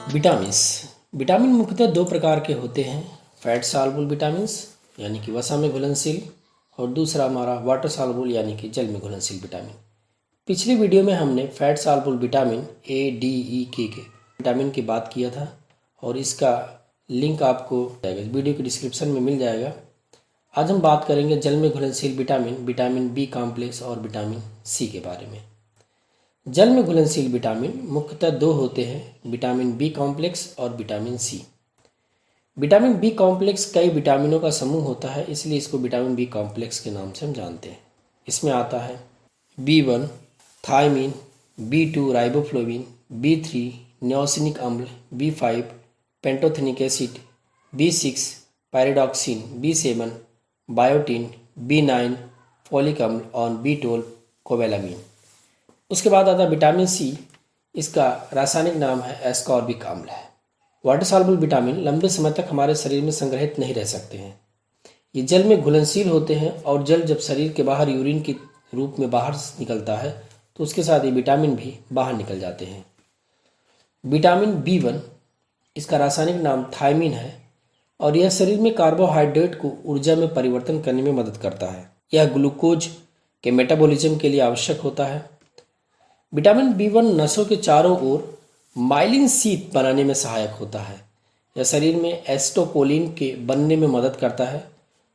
Vitamins. Vitamin मुख्यतः दो प्रकार के होते हैं, फैट सॉल्युबल विटामिन्स यानी कि वसा में घुलनशील, और दूसरा हमारा वाटर सॉल्युबल यानी कि जल में घुलनशील विटामिन। पिछली वीडियो में हमने fat soluble vitamin A, D, E, K vitamin की बात किया था और इसका लिंक आपको वीडियो के डिस्क्रिप्शन में मिल जाएगा। आज हम बात करेंगे जल में घुलनशील विटामिन, विटामिन बी कॉम्प्लेक्स और विटामिन सी के बारे में। जल में घुलनशील विटामिन मुख्यतः दो होते हैं, विटामिन बी कॉम्प्लेक्स और vitamin C. Vitamin B complex कई विटामिनों का समूह होता है, इसलिए इसको विटामिन बी कॉम्प्लेक्स के नाम से हम जानते हैं। इसमें आता है B1 thymine, B2 riboflavin, B3 नियोसिनिक अम्ल, B5 pantothenic acid, B6 pyridoxine, B7 biotin, B9 folic अम्ल और B12 कोबैलामिन। उसके बाद आता है विटामिन सी। इसका रासायनिक नाम है एस्कॉर्बिक अम्ल है। वाटर सॉल्युबल विटामिन लंबे समय तक हमारे शरीर में संग्रहित नहीं रह सकते हैं। ये जल में घुलनशील होते हैं और जल जब शरीर के बाहर यूरिन के रूप में बाहर निकलता है तो उसके साथ ये विटामिन भी बाहर निकल जाते हैं। विटामिन B1, इसका रासायनिक नाम थायमीन है और यह शरीर में कार्बोहाइड्रेट को ऊर्जा में परिवर्तन करने में मदद करता है। यह ग्लूकोज के मेटाबॉलिज्म के लिए आवश्यक होता है। विटामिन B1 नसों के चारों ओर माइलिन शीथ बनाने में सहायक होता है। यह शरीर में एसिटाइलकोलिन के बनने में मदद करता है,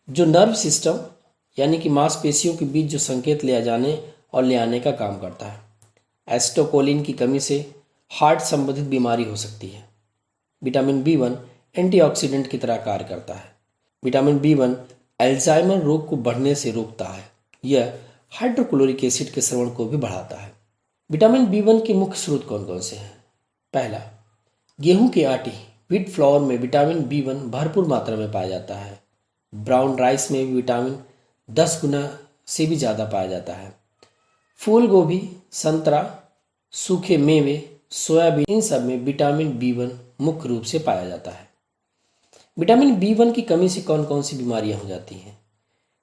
जो नर्व सिस्टम यानी कि मांसपेशियों के बीच जो संकेत ले जाने और ले आने का काम करता है। एसिटाइलकोलिन की कमी से हार्ट संबंधित बीमारी हो सकती है। विटामिन B1 एंटीऑक्सीडेंट की तरह कार्य करता है। विटामिन B1 अल्जाइमर रोग को बढ़ने से रोकता है। यह हाइड्रोक्लोरिक एसिड के स्रावन को भी बढ़ाता है। विटामिन B1 के मुख्य स्रोत कौन कौन से हैं? पहला, गेहूं के आटे व्हीट फ्लावर में विटामिन B1 भरपूर मात्रा में पाया जाता है। ब्राउन राइस में भी विटामिन 10 गुना से भी ज़्यादा पाया जाता है। फूल गोभी, संतरा, सूखे मेवे, सोयाबीन, इन सब में विटामिन B1 मुख्य रूप से पाया जाता है। विटामिन B1 की कमी से कौन कौन सी बीमारियां हो जाती हैं?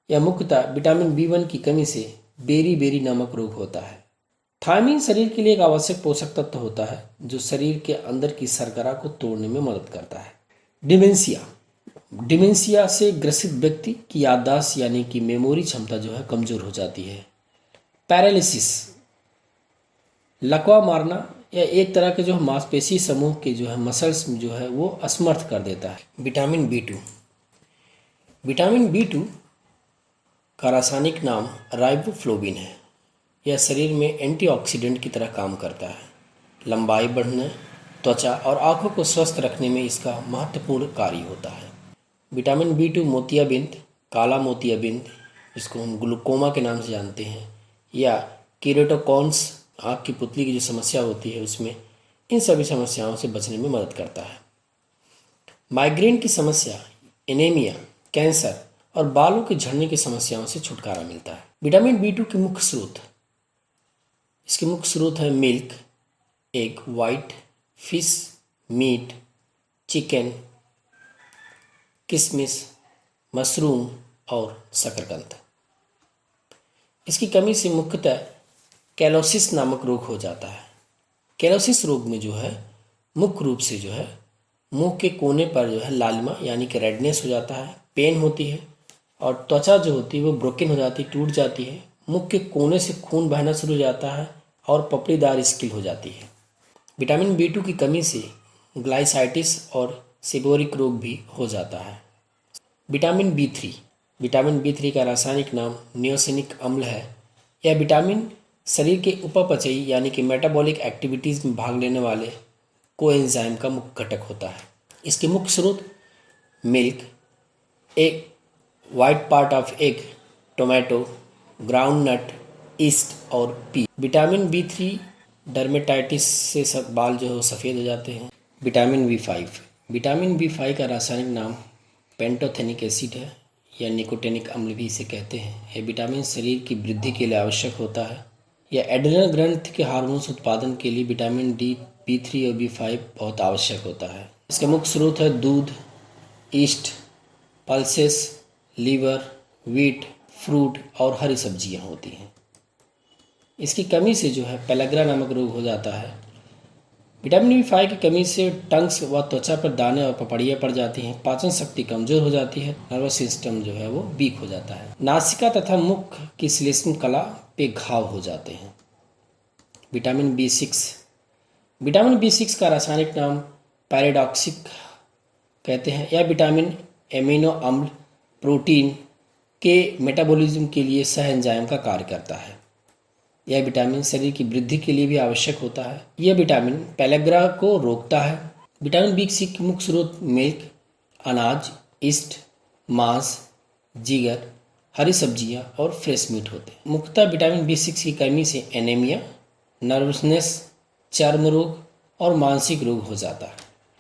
यह मुख्यतः विटामिन B1 की कमी से बेरी नामक रोग होता है। थायमीन शरीर के लिए एक आवश्यक पोषक तत्व होता है जो शरीर के अंदर की शर्करा को तोड़ने में मदद करता है। डिमेंशिया से ग्रसित व्यक्ति की याददाश्त यानी कि मेमोरी क्षमता जो है कमजोर हो जाती है। पैरालिसिस, लकवा मारना, यह एक तरह के जो मांसपेशी समूह के जो है मसल्स जो है वो असमर्थ कर देता है। विटामिन B2 का रासायनिक नाम राइबोफ्लोविन है। यह शरीर में एंटीऑक्सीडेंट की तरह काम करता है। लंबाई बढ़ने, त्वचा और आंखों को स्वस्थ रखने में इसका महत्वपूर्ण कार्य होता है। विटामिन B2 मोतियाबिंद, काला मोतियाबिंद, जिसको हम ग्लूकोमा के नाम से जानते हैं, या केरेटोकॉन्स, आँख की पुतली की जो समस्या होती है उसमें, इन सभी समस्याओं से बचने में मदद करता है। माइग्रेन की समस्या, एनीमिया, कैंसर और बालों के झड़ने की समस्याओं से छुटकारा मिलता है। विटामिन B2 के मुख्य स्रोत, इसके मुख्य स्रोत है milk, egg white, fish, meat, chicken, किशमिश, मशरूम और शकरकंद। इसकी कमी से मुख्यतः कैलोसिस नामक रोग हो जाता है। कैलोसिस रोग में जो है मुख्य रूप से जो है मुंह के कोने पर जो है लालिमा यानी कि रेडनेस हो जाता है, पेन होती है और त्वचा जो होती है वो ब्रोकन हो जाती है, टूट जाती है। मुख के कोने से खून बहना शुरू हो जाता है और पपड़ीदार स्किन हो जाती है। विटामिन B2 की कमी से ग्लाइसाइटिस और सेबोरिक रोग भी हो जाता है। विटामिन B3 का रासायनिक नाम नियोसिनिक अम्ल है। यह विटामिन शरीर के उपापचयी यानी कि मेटाबॉलिक एक्टिविटीज़ में भाग लेने वाले कोएंजाइम का मुख्य घटक होता है। इसके मुख्य स्रोत milk, egg white part of egg, tomato, ground nut, yeast और पी। विटामिन B3 डर्मेटाइटिस से सब बाल जो है सफ़ेद हो जाते हैं। विटामिन B5 का रासायनिक नाम पेंटोथेनिक एसिड है या निकोटेनिक अम्ल भी इसे कहते हैं। यह विटामिन शरीर की वृद्धि के लिए आवश्यक होता है। यह एड्रेनल ग्रंथि के हार्मोन्स उत्पादन के लिए विटामिन D, B3 और B5 बहुत आवश्यक होता है। इसके मुख्य स्रोत है दूध, yeast, pulses, liver, wheat, fruit और हरी सब्जियां होती हैं। इसकी कमी से जो है पेलाग्रा नामक रोग हो जाता है। विटामिन B5 की कमी से टंग्स व त्वचा पर दाने और पपड़ियाँ पड़ जाती हैं, पाचन शक्ति कमजोर हो जाती है, नर्वस सिस्टम जो है वो वीक हो जाता है, नासिका तथा मुख की श्लेष्म कला पे घाव हो जाते हैं। विटामिन B6 का रासायनिक नाम पैराडॉक्सिक कहते हैं। यह विटामिन एमिनो अम्ल प्रोटीन के मेटाबॉलिज्म के लिए सह एंजाइम का कार्य करता है। यह विटामिन शरीर की वृद्धि के लिए भी आवश्यक होता है। यह विटामिन पेलेग्रा को रोकता है। विटामिन B6 के मुख्य स्रोत मिल्क, अनाज, ईस्ट, मांस, जिगर, हरी सब्जियां और फ्रेश मीट होते हैं। मुख्यतः विटामिन B6 की कमी से एनीमिया, नर्वसनेस, चर्म रोग और मानसिक रोग हो जाता है।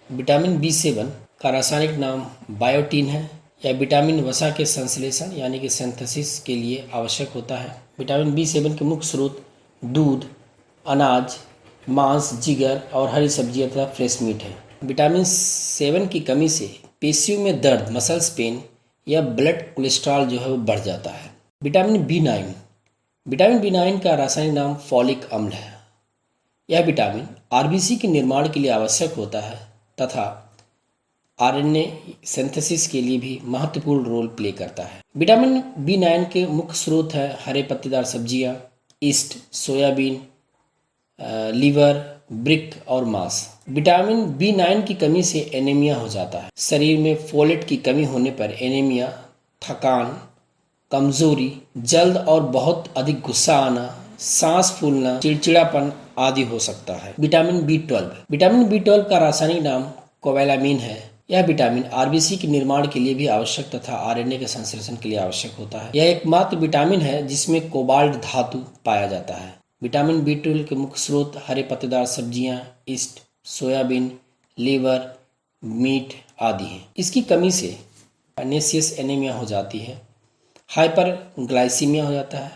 विटामिन B7 का रासायनिक नाम बायोटीन है। यह विटामिन वसा के संश्लेषण यानी कि सिंथेसिस के लिए आवश्यक होता है। विटामिन B7 के मुख्य स्रोत दूध, अनाज, मांस, जिगर और हरी सब्जियां तथा फ्रेश मीट है। विटामिन 7 की कमी से पेशियों में दर्द, मसल्स पेन या ब्लड कोलेस्ट्रॉल जो है वो बढ़ जाता है। विटामिन B9 का रासायनिक नाम फॉलिक अम्ल है। यह विटामिन आरबीसी के निर्माण के लिए आवश्यक होता है तथा आरएनए सिंथेसिस के लिए भी महत्वपूर्ण रोल प्ले करता है। विटामिन B9 के मुख्य स्रोत है हरे पत्तेदार सब्जियां, ईस्ट, सोयाबीन, लीवर, ब्रिक और मांस। विटामिन B9 की कमी से एनीमिया हो जाता है। शरीर में फोलेट की कमी होने पर एनीमिया, थकान, कमजोरी, जल्द और बहुत अधिक गुस्सा आना, सांस फूलना, चिड़चिड़ापन आदि हो सकता है। विटामिन B12 का रासायनिक नाम कोबैलामिन है। यह विटामिन आरबीसी के निर्माण के लिए भी आवश्यक तथा आरएनए के संश्लेषण के लिए आवश्यक होता है। यह एकमात्र विटामिन है जिसमें कोबाल्ट धातु पाया जाता है। विटामिन B12 के मुख्य स्रोत हरे पत्तेदार सब्जियां, ईस्ट, सोयाबीन, लीवर, मीट आदि हैं। इसकी कमी से पर्नीशियस एनीमिया हो जाती है, हाइपरग्लाइसीमिया हो जाता है।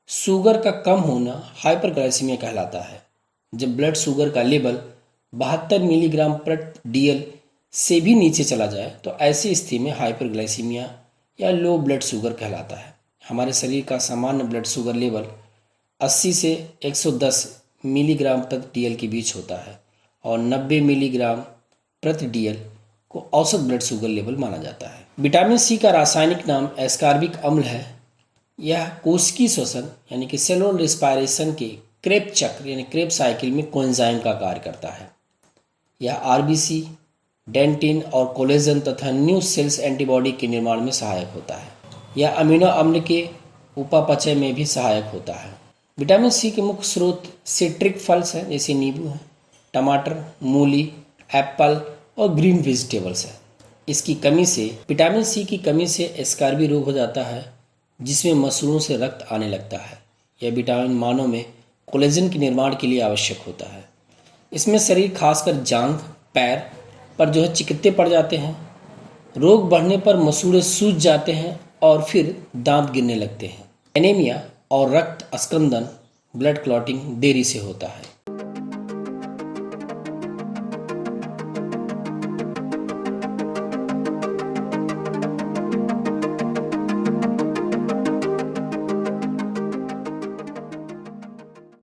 शुगर का कम होना हाइपरग्लाइसीमिया कहलाता है। जब ब्लड शुगर का लेवल 72 मिलीग्राम प्रति DL से भी नीचे चला जाए तो ऐसी स्थिति में हाइपरग्लाइसीमिया या लो ब्लड शुगर कहलाता है। हमारे शरीर का सामान्य ब्लड शुगर लेवल 80 से 110 मिलीग्राम प्रति DL के बीच होता है और 90 मिलीग्राम प्रति DL को औसत ब्लड शुगर लेवल माना जाता है। विटामिन C का रासायनिक नाम एस्कॉर्बिक अम्ल है। यह कोशिकीय श्वसन यानी कि सेलुलर रेस्पिरेशन के क्रेब चक्र यानी क्रेब साइकिल में कोएंजाइम का कार्य करता है। यह आरबीसी, डेंटिन और कोलेजन तथा न्यू सेल्स एंटीबॉडी के निर्माण में सहायक होता है। यह अमीनो अम्ल के उपापचय में भी सहायक होता है। विटामिन C के मुख्य स्रोत सिट्रिक फल्स हैं जैसे नींबू है, टमाटर, मूली, एप्पल और ग्रीन वेजिटेबल्स है। इसकी कमी से विटामिन C की कमी से एस्कॉर्बी रोग हो जाता है जिसमें मसूड़ों से रक्त आने लगता है। यह विटामिन मानव में कोलेजन के निर्माण के लिए आवश्यक होता है। इसमें शरीर खासकर जांघ, पैर पर जो है चिकित्ते पड़ जाते हैं। रोग बढ़ने पर मसूड़े सूज जाते हैं और फिर दांत गिरने लगते हैं। एनीमिया और रक्त अस्कंदन ब्लड क्लॉटिंग देरी से होता है।